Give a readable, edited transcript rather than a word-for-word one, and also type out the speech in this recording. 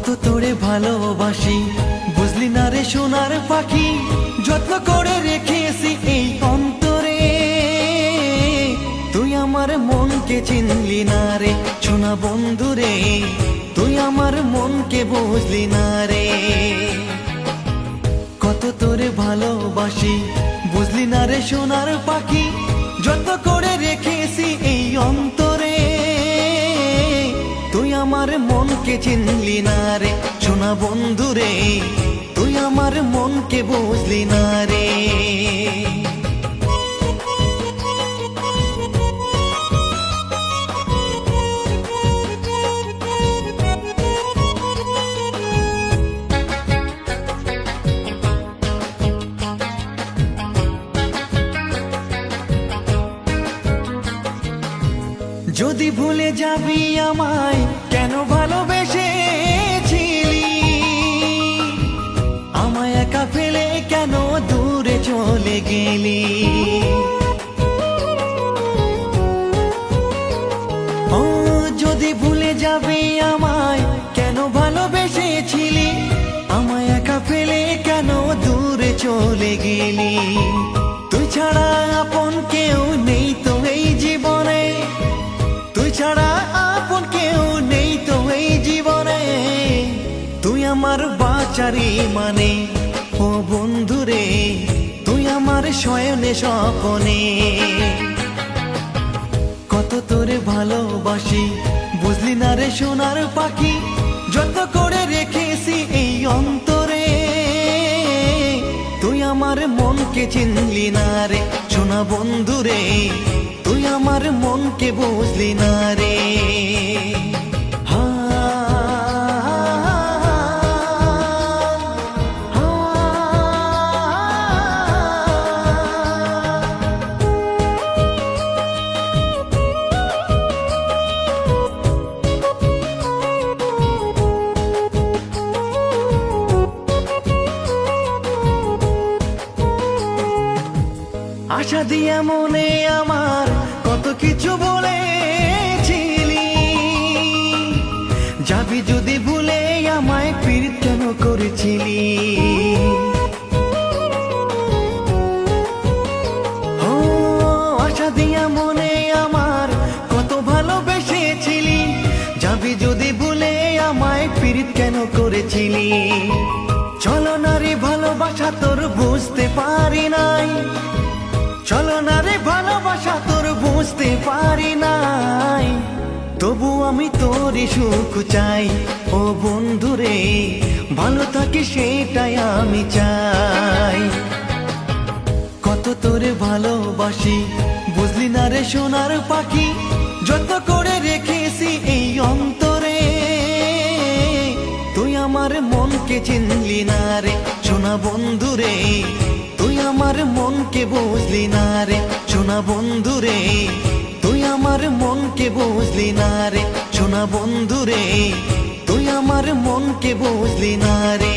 কত তোরে ভালোবাসি বুঝলি না রে সোনার পাখি, যত্ন করে রেখেছি এই অন্তরে। তুই আমার মনকে চিনলি না রে সোনা বন্ধু রে, তুই আমার মনকে বুঝলি না রে। কত তোরে ভালোবাসি বুঝলি না রে সোনার পাখি, যত্ন করে রেখেছি এই অন্তরে। তুই আমার মনকে চিনলি না রে সোনা বন্ধু রে, তুই আমার মনকে বুঝলি না রে। যদি ভুলে যাবি আমায় কেন ভালোবেসেছিলি, আমায় একা ফেলে কেন দূরে চলে গেলি। ও যদি ভুলে যাবি আমায় কেন ভালোবেসেছিলি, আমায় একা ফেলে কেন দূরে চলে গেলি। তুই ছাড়া আপন কেউ নেই তো এই জীবনে, তুই ছাড়া আপন কেউ নেই তো এই জীবনে। তুই আমার বাঁচারি মানে ও বন্ধু রে, তুই আমার শয়নে স্বপনে। কত তোরে ভালোবাসি বুঝলি না রে সোনার পাখি, যত্ন করে রেখেছি এই অন্তরে। তুই আমার মনকে চিনলি না রে সোনা বন্ধু রে, তুই আমার মনকে বুঝলি না রে। আশা দিয়া মনে আমার কত কিছু বলেছিলি, যাবি যদি ভুলে আমায় পীড়িত কেন করেছিলি। ও আশা দিয়া মনে আমার কত ভালোবেসেছিলি, যাবি যদি ভুলে আমায় পীড়িত কেন করেছিলি। চলো না রে ভালোবাসা তোর বুঝতে পারি নাই, চলো না রে ভালোবাসা তোর বুঝতে পারি নাই। তবু আমি তোরই সুখ চাই ও বন্ধু রে, ভালো থাকি সেটাই আমি চাই। কত তোরে ভালোবাসি বুঝলি না রে সোনার পাখি, যত্ন করে রেখেছি এই অন্তরে। তুই আমার মনকে চিনলি না রে সোনা বন্ধু রে, তুই আমার মনকে বুঝলি না রে সোনা বন্ধু রে, তুই আমার মনকে বুঝলি না রে সোনা বন্ধু রে, তুই আমার মনকে বুঝলি না রে।